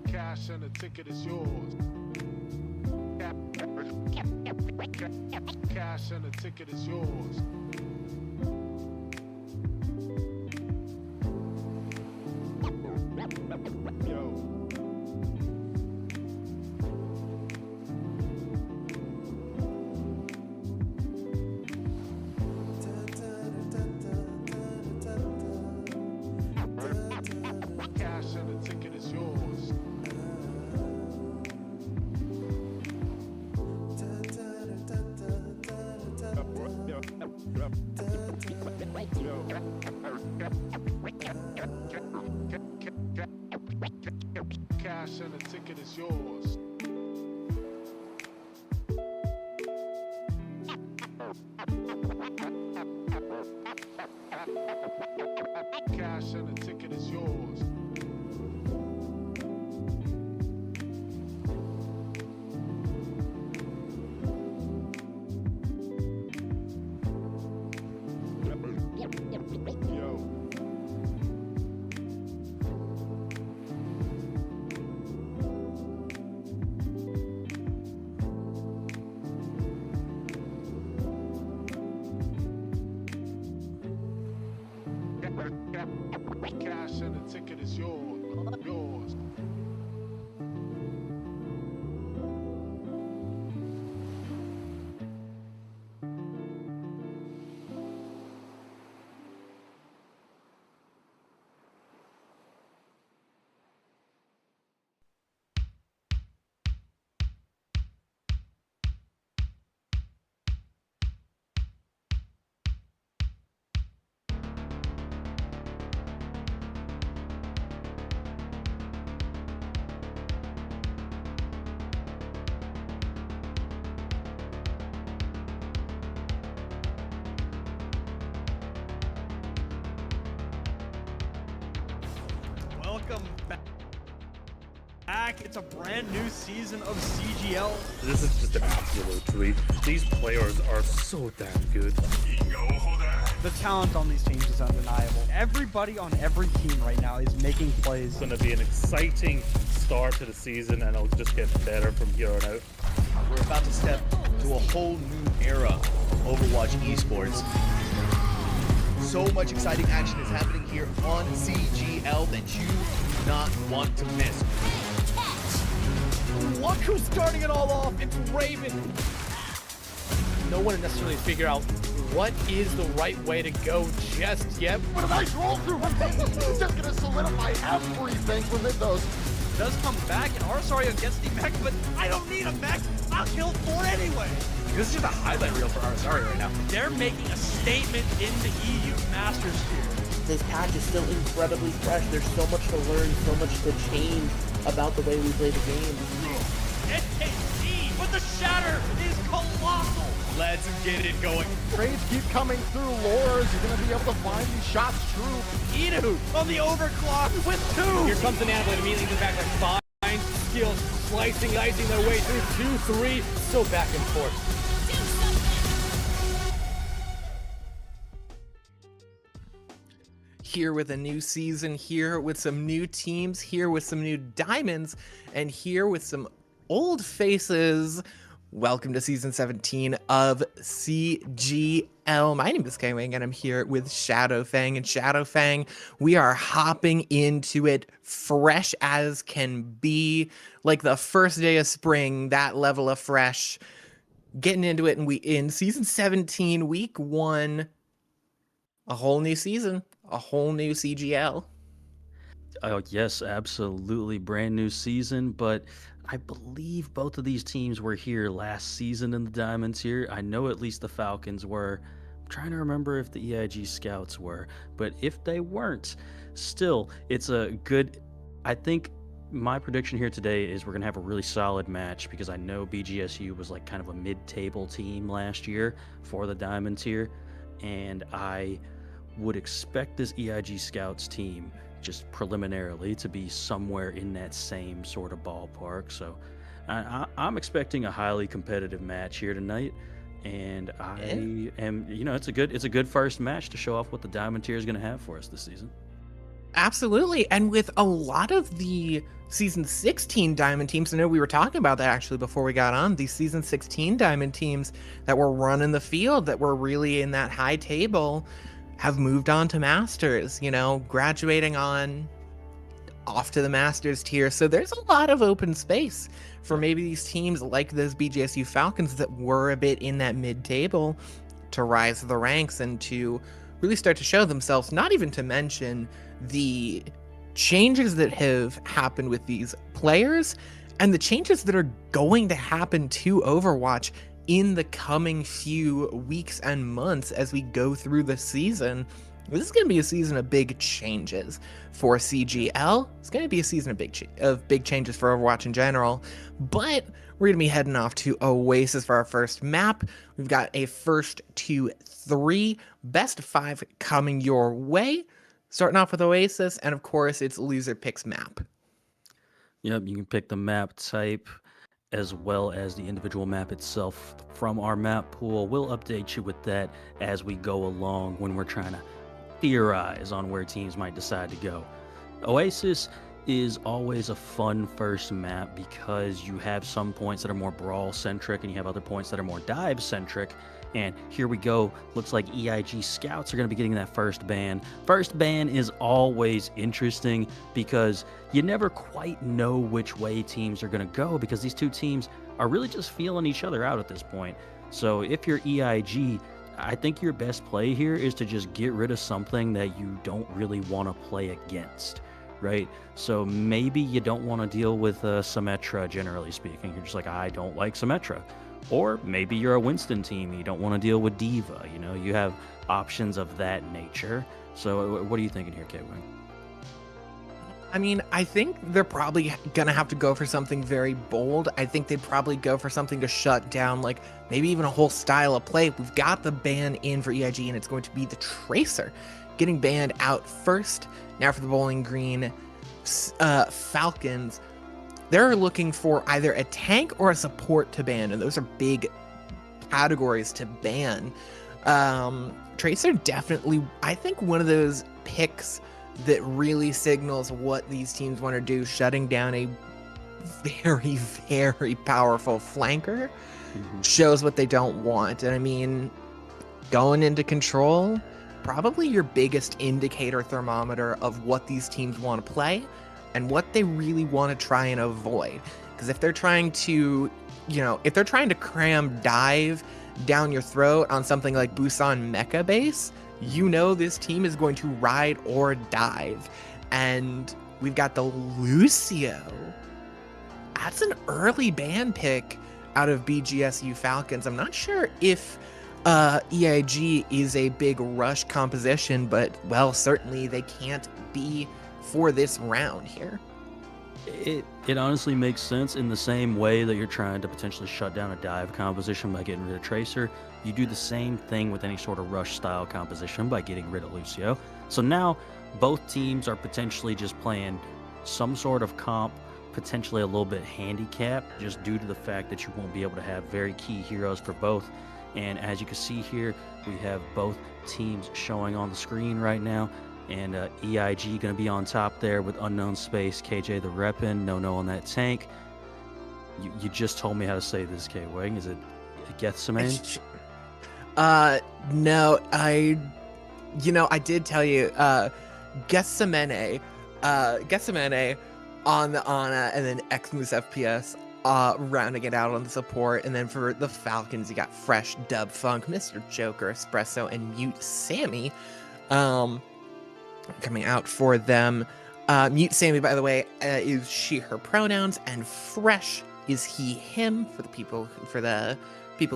Cash and the ticket is yours. Cash and the ticket is yours. Yo. Cash and the ticket is yours. Cash and the ticket is yours. Cash and the ticket is yours. Yo. Cash and the ticket is yours. Yours. Welcome back. It's a brand new season of CGL. This is just an absolute treat. These players are so damn good. The talent on these teams is undeniable. Everybody on every team right now is making plays. It's going to be an exciting start to the season, and it'll just get better from here on out. We're about to step to a whole new era of Overwatch esports. So much exciting action is happening here on CGL that you do not want to miss. Look who's starting it all off, it's Raven. No one necessarily figure out what is the right way to go just yet. What a nice roll through from Peyton. It's just gonna solidify everything within those. Does come back and Arsario gets the mech, but I don't need a mech. I'll kill 4 anyway. This is just a highlight reel for Arsario right now. They're making a statement in the EU Masters here. This patch is still incredibly fresh. There's so much to learn, so much to change about the way we play the game. NKC with the shatter is colossal. Let's get it going. Trades keep coming through. Lores, you're gonna be able to find these shots true. Idu on the overclock with 2. Here comes an Annabelle immediately to the back like fine skills, slicing, dicing their way through 2, 3, so back and forth. Here with a new season, here with some new teams, here with some new diamonds, and here with some old faces. Welcome to season 17 of CGL. My name is K-Wing, and I'm here with Shadowfang. And Shadowfang, we are hopping into it fresh as can be, like the first day of spring, that level of fresh. Getting into it, and we in season 17, week 1, a whole new season, a whole new CGL. Oh, yes, absolutely. Brand new season, but I believe both of these teams were here last season in the Diamonds here. I know at least the Falcons were. I'm trying to remember if the EIG Scouts were, but if they weren't, still, it's a good... I think my prediction here today is we're going to have a really solid match because I know BGSU was like kind of a mid-table team last year for the Diamonds here, and I would expect this EIG Scouts team just preliminarily to be somewhere in that same sort of ballpark. So I'm expecting a highly competitive match here tonight, And I am, it's a good first match to show off what the Diamond tier is going to have for us this season. Absolutely. And with a lot of the season 16 Diamond teams, I know we were talking about that actually before we got on, these season 16 Diamond teams that were running the field, that were really in that high table, have moved on to Masters, graduating on off to the Masters tier. So there's a lot of open space for maybe these teams like those BGSU Falcons that were a bit in that mid-table to rise the ranks and to really start to show themselves, not even to mention the changes that have happened with these players and the changes that are going to happen to Overwatch in the coming few weeks and months as we go through the season. This is going to be a season of big changes for CGL. It's going to be a season of big changes for Overwatch in general. But we're going to be heading off to Oasis for our first map. We've got a first 2-3 best of 5 coming your way. Starting off with Oasis, and of course, it's loser picks map. Yep, you can pick the map type as well as the individual map itself from our map pool. We'll update you with that as we go along when we're trying to theorize on where teams might decide to go. Oasis is always a fun first map because you have some points that are more brawl centric and you have other points that are more dive centric. And here we go. Looks like EIG scouts are going to be getting that first ban. First ban is always interesting because you never quite know which way teams are going to go because these two teams are really just feeling each other out at this point. So if you're EIG, I think your best play here is to just get rid of something that you don't really want to play against, right? So maybe you don't want to deal with Symmetra, generally speaking. You're just like, I don't like Symmetra. Or maybe you're a Winston team, you don't want to deal with Diva. You have options of that nature. So what are you thinking here, K-Wing? I mean, I think they're probably going to have to go for something very bold. I think they'd probably go for something to shut down, like, maybe even a whole style of play. We've got the ban in for EIG, and it's going to be the Tracer getting banned out first. Now for the Bowling Green Falcons, they're looking for either a tank or a support to ban, and those are big categories to ban. Tracer definitely, I think, one of those picks that really signals what these teams want to do, shutting down a very, very powerful flanker, shows what they don't want. And I mean, going into control, probably your biggest indicator thermometer of what these teams want to play and what they really want to try and avoid. Because if they're trying to, if they're trying to cram dive down your throat on something like Busan Mecha Base, this team is going to ride or dive. And we've got the Lucio. That's an early ban pick out of BGSU Falcons. I'm not sure if EIG is a big rush composition, but, well, certainly they can't be for this round here. It honestly makes sense in the same way that you're trying to potentially shut down a dive composition by getting rid of Tracer. You do the same thing with any sort of rush style composition by getting rid of Lucio. So now both teams are potentially just playing some sort of comp, potentially a little bit handicapped, just due to the fact that you won't be able to have very key heroes for both. And as you can see here, we have both teams showing on the screen right now. And EIG going to be on top there with Unknown Space, KJ the Reppin, No on that tank. You just told me how to say this, K-Wing. Is it Gethsemane? No, I did tell you, Gethsemane on the Ana, and then Xmoose FPS, rounding it out on the support. And then for the Falcons, you got Fresh, Dub Funk, Mr. Joker, Espresso, and Mute Sammy, coming out for them. Mute Sammy, by the way, is she, her pronouns, and Fresh is he, him, for the people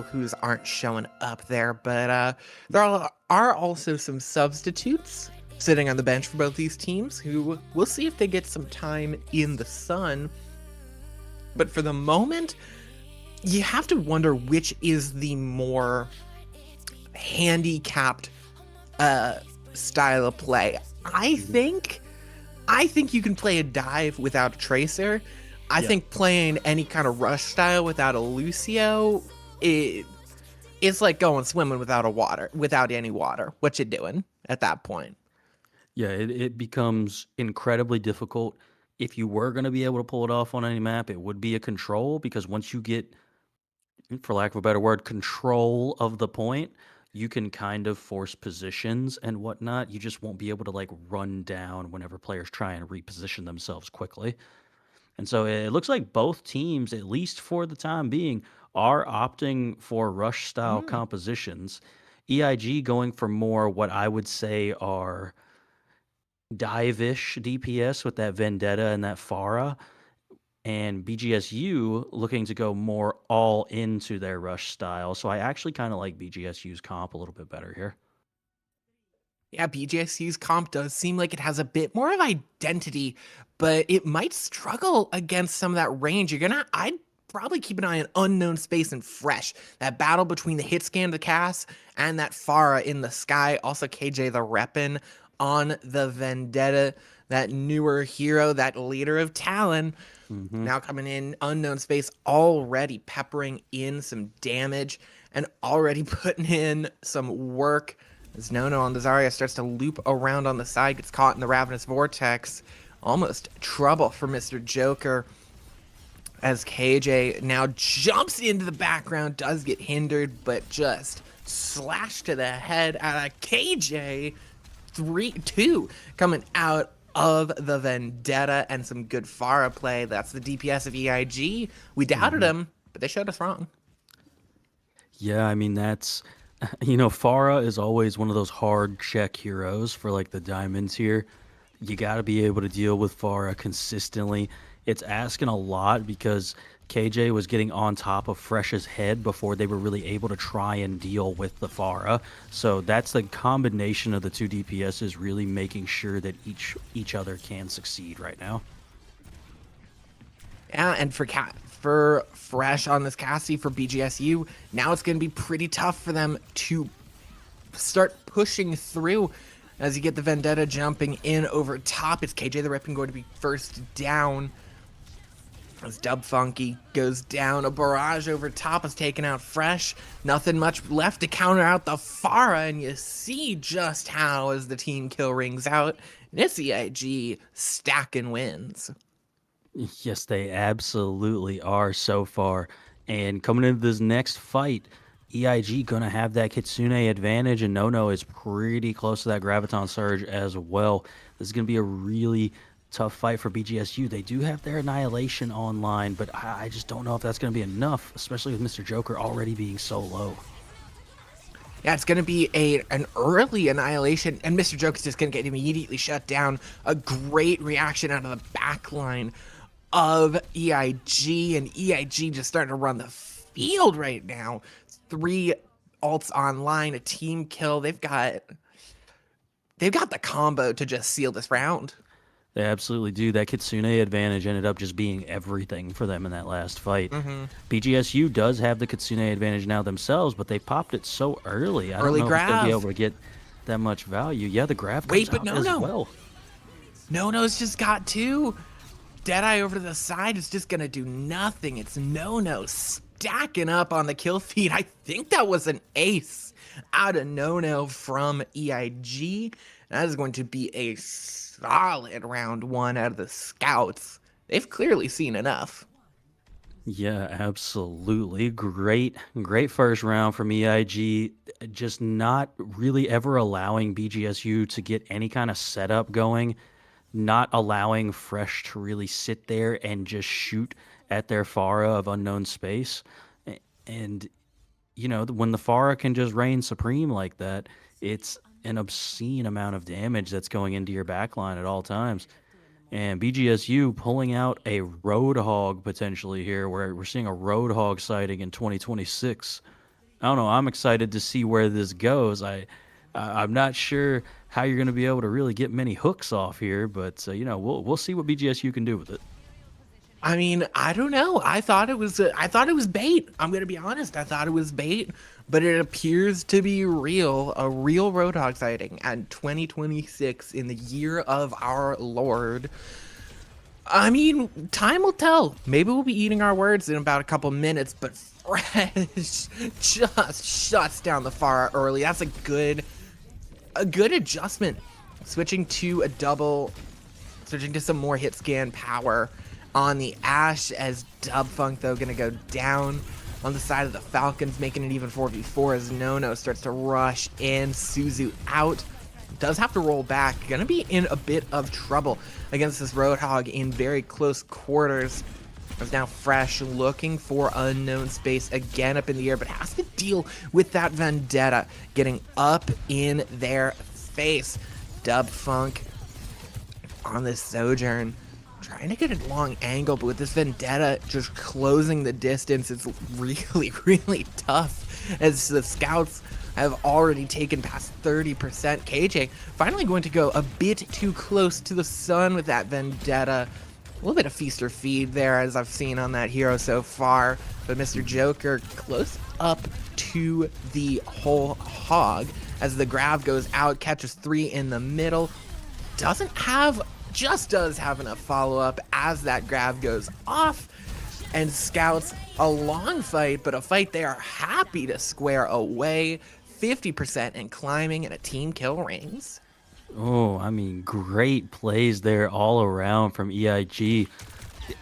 who aren't showing up there. But there are also some substitutes sitting on the bench for both these teams who we'll see if they get some time in the sun. But for the moment, you have to wonder which is the more handicapped style of play. I think you can play a dive without a Tracer. I think playing any kind of rush style without a Lucio, it's like going swimming without any water. What you doing at that point? Yeah, it becomes incredibly difficult. If you were going to be able to pull it off on any map, it would be a control because once you get, for lack of a better word, control of the point, you can kind of force positions and whatnot. You just won't be able to like run down whenever players try and reposition themselves quickly. And so it looks like both teams, at least for the time being, are opting for rush style compositions. EIG going for more what I would say are dive-ish DPS with that Vendetta and that Pharah, and BGSU looking to go more all into their rush style. So I actually kind of like BGSU's comp a little bit better here. Yeah, BGSU's comp does seem like it has a bit more of identity, but it might struggle against some of that range. I'd probably keep an eye on Unknown Space and Fresh. That battle between the hit scan, the cast, and that Pharah in the sky. Also KJ the Reppin on the Vendetta, that newer hero, that leader of Talon. Now coming in, Unknown Space already peppering in some damage and already putting in some work. As Nono on the Zarya starts to loop around on the side, gets caught in the Ravenous Vortex. Almost trouble for Mr. Joker. As KJ now jumps into the background, does get hindered, but just slashed to the head out of KJ. 3-2 coming out of the Vendetta, and some good Pharah play. That's the DPS of EIG. We doubted him, but they showed us wrong. Yeah, I mean, that's, Pharah is always one of those hard check heroes for like the diamonds here. You got to be able to deal with Pharah consistently. It's asking a lot because KJ was getting on top of Fresh's head before they were really able to try and deal with the Pharah. So that's the combination of the two DPSs really making sure that each other can succeed right now. Yeah, and for Fresh on this Cassie for BGSU, now it's going to be pretty tough for them to start pushing through as you get the Vendetta jumping in over top. It's KJ the Rippin going to be first down. As Dub Funky goes down, a barrage over top is taken out Fresh. Nothing much left to counter out the Pharah, and you see just how as the team kill rings out, and it's EIG stacking wins. Yes, they absolutely are so far. And coming into this next fight, EIG going to have that Kitsune advantage, and Nono is pretty close to that Graviton Surge as well. This is going to be a really tough fight for BGSU. They do have their Annihilation online, but I just don't know if that's going to be enough, especially with Mr. Joker already being so low. Yeah, it's going to be an early Annihilation, and Mr. Joker's just going to get immediately shut down. A great reaction out of the back line of EIG, and EIG just starting to run the field right now. 3 ults online, a team kill. They've got the combo to just seal this round. They absolutely do. That Kitsune advantage ended up just being everything for them in that last fight. BGSU does have the Kitsune advantage now themselves, but they popped it so early. I don't know if they'll be able to get that much value. Yeah, the graph comes out as well. Nono's just got 2. Deadeye over to the side is just going to do nothing. It's Nono stacking up on the kill feed. I think that was an ace out of Nono from EIG. That is going to be a solid round 1 out of the scouts. They've clearly seen enough. Yeah, absolutely. Great first round from EIG. Just not really ever allowing BGSU to get any kind of setup going. Not allowing Fresh to really sit there and just shoot at their Pharah of Unknown Space. And, when the Pharah can just reign supreme like that, it's an obscene amount of damage that's going into your backline at all times. And BGSU pulling out a Roadhog potentially here, where we're seeing a Roadhog sighting in 2026. I don't know. I'm excited to see where this goes. I'm not sure how you're going to be able to really get many hooks off here, but we'll see what BGSU can do with it. I mean, I don't know. I thought it was bait. I'm going to be honest. I thought it was bait, but it appears to be real, a real Roadhog sighting at 2026 in the year of our Lord. I mean, time will tell. Maybe we'll be eating our words in about a couple minutes, but Fresh just shuts down the Pharah early. That's a good adjustment. Switching to some more hit scan power on the Ashe, as Dubfunk though gonna go down on the side of the Falcons, making it even 4v4 as Nono starts to rush in. Suzu out. Does have to roll back. Gonna be in a bit of trouble against this Roadhog in very close quarters. Is now Fresh looking for unknown space again up in the air, but has to deal with that Vendetta getting up in their face. Dubfunk on this Sojourn, trying to get a long angle, but with this Vendetta just closing the distance, it's really, really tough as the scouts have already taken past 30%. KJ finally going to go a bit too close to the sun with that Vendetta. A little bit of feast or feed there, as I've seen on that hero so far, but Mr. Joker close up to the whole hog as the grab goes out, catches 3 in the middle. Does have enough follow-up as that grab goes off, and scouts a long fight, but a fight they are happy to square away. 50% and climbing, and a team kill rings. Oh, I mean, great plays there all around from EIG.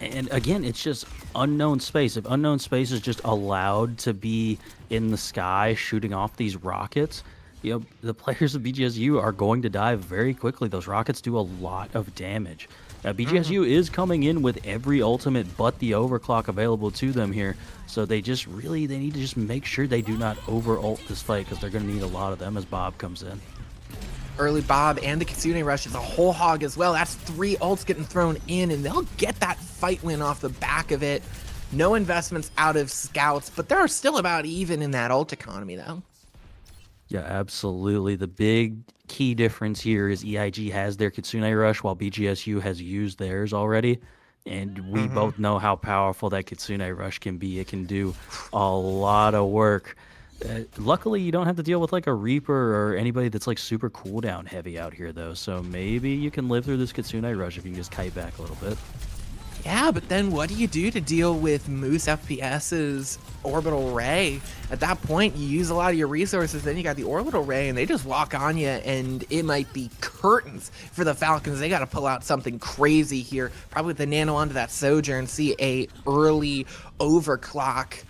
And again, it's just unknown space. If unknown space is just allowed to be in the sky shooting off these rockets, you know, the players of BGSU are going to die very quickly. Those rockets do a lot of damage. Now, BGSU is coming in with every ultimate but the overclock available to them here. So they need to just make sure they do not over-ult this fight, because they're going to need a lot of them as Bob comes in. Early Bob and the Kitsune Rush is a whole hog as well. That's 3 ults getting thrown in, and they'll get that fight win off the back of it. No investments out of scouts, but they're still about even in that ult economy, though. Yeah, absolutely. The big key difference here is EIG has their Kitsune Rush while BGSU has used theirs already. And we both know how powerful that Kitsune Rush can be. It can do a lot of work. Luckily, you don't have to deal with like a Reaper or anybody that's like super cooldown heavy out here, though. So maybe you can live through this Kitsune Rush if you can just kite back a little bit. Yeah, but then what do you do to deal with Moose FPS's Orbital Ray? At that point, you use a lot of your resources, then you got the Orbital Ray, and they just walk on you, and it might be curtains for the Falcons. They got to pull out something crazy here. Probably with the Nano onto that Sojourn, see a early overclock,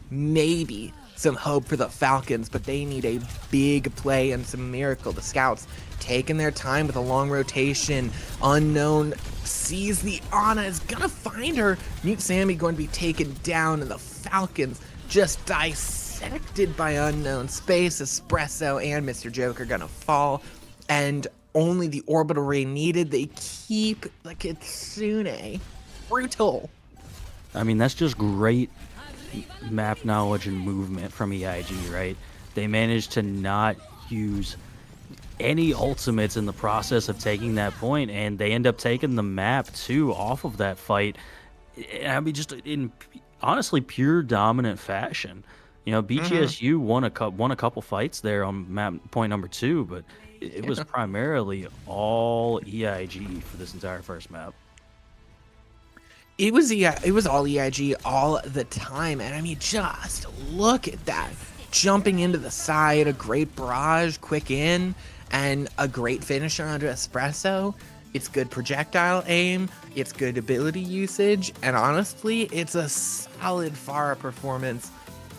maybe some hope for the Falcons, but they need a big play and some miracle. The scouts taking their time with a long rotation. Unknown sees the Ana, is gonna find her. Mute Sammy going to be taken down, and the Falcons just dissected by unknown space. Espresso and Mr. Joker gonna fall, and only the Orbital Ray needed. They keep the Kitsune. Brutal. I mean, that's just great map knowledge and movement from EIG, right? They managed to not use any ultimates in the process of taking that point, and they end up taking the map too off of that fight. I mean, just in honestly pure dominant fashion. You know, BGSU won a couple fights there on map point number 2, but it was primarily all EIG for this entire first map. It was all EIG all the time, and I mean, just look at that. Jumping into the side, a great barrage, quick in, and a great finisher onto Espresso. It's good projectile aim, it's good ability usage, and honestly, it's a solid Pharah performance,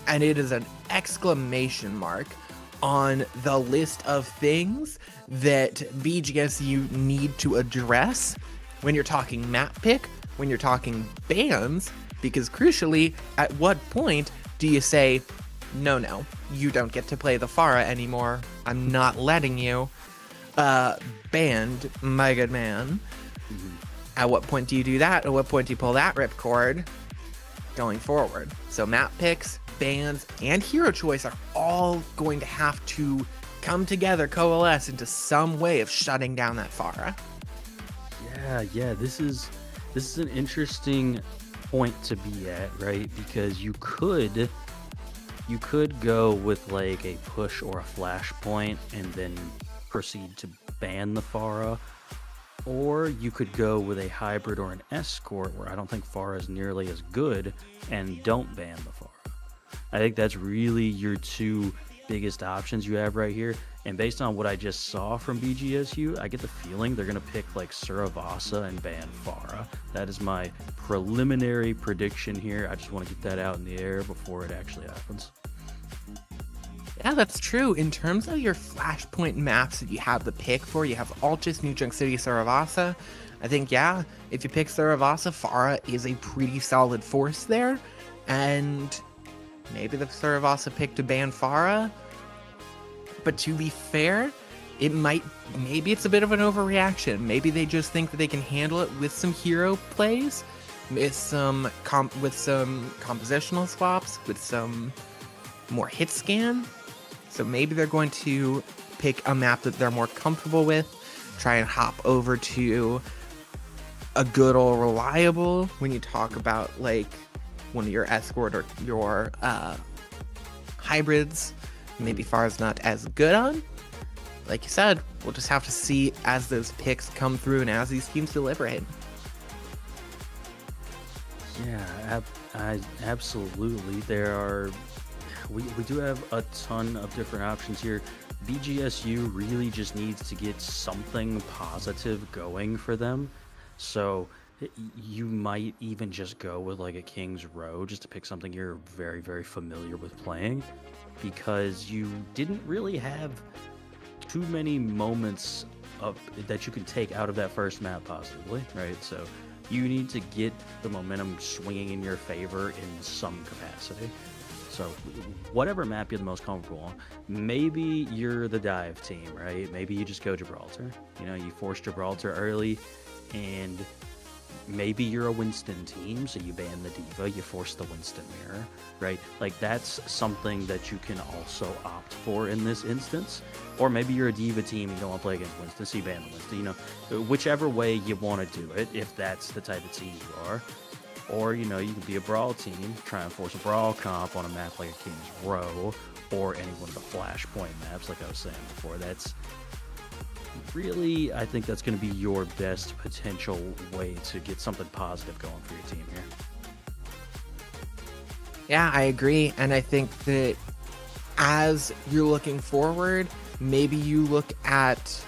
and it is an exclamation mark on the list of things that BGSU need to address when you're talking map pick, when you're talking bans, because crucially, at what point do you say, no, you don't get to play the Pharah anymore, I'm not letting you, banned, my good man. At what point do you do that? At what point do you pull that ripcord going forward? So map picks, bans, and hero choice are all going to have to come together, coalesce into some way of shutting down that Pharah. Yeah, this is an interesting point to be at, right? Because you could go with like a push or a flash point and then proceed to ban the Pharah, or you could go with a hybrid or an escort where I don't think Pharah is nearly as good and don't ban the Pharah. I think that's really your two biggest options you have right here. And based on what I just saw from BGSU, I get the feeling they're going to pick like Suravasa and ban Farah. That is my preliminary prediction here. I just want to get that out in the air before it actually happens. Yeah, that's true. In terms of your Flashpoint maps that you have the pick for, you have Altus, New Junk City, Suravasa. I think, yeah, if you pick Suravasa, Farah is a pretty solid force there. And maybe the Suravasa pick to ban Farah. But to be fair, maybe it's a bit of an overreaction. Maybe they just think that they can handle it with some hero plays, with some compositional swaps, with some more hit scan. So maybe they're going to pick a map that they're more comfortable with, try and hop over to a good old reliable when you talk about like one of your escort or your hybrids. Maybe Farah's not as good on. Like you said, we'll just have to see as those picks come through and as these teams deliberate. Yeah, absolutely. We do have a ton of different options here. BGSU really just needs to get something positive going for them. So you might even just go with like a King's Row just to pick something you're very, very familiar with playing, because you didn't really have too many moments that you can take out of that first map positively, right? So you need to get the momentum swinging in your favor in some capacity. So whatever map you're the most comfortable on, maybe you're the dive team, right? Maybe you just go Gibraltar. You know, you force Gibraltar early, and maybe you're a Winston team, so you ban the Diva, you force the Winston mirror, right? Like, that's something that you can also opt for in this instance. Or maybe you're a Diva team and you don't want to play against Winston, so you ban the Winston. You know, whichever way you want to do it, if that's the type of team you are. Or, you know, you can be a Brawl team, try and force a Brawl comp on a map like a King's Row, or any one of the Flashpoint maps, like I was saying before. That's really, I think that's going to be your best potential way to get something positive going for your team here. Yeah, I agree. And I think that as you're looking forward, maybe you look at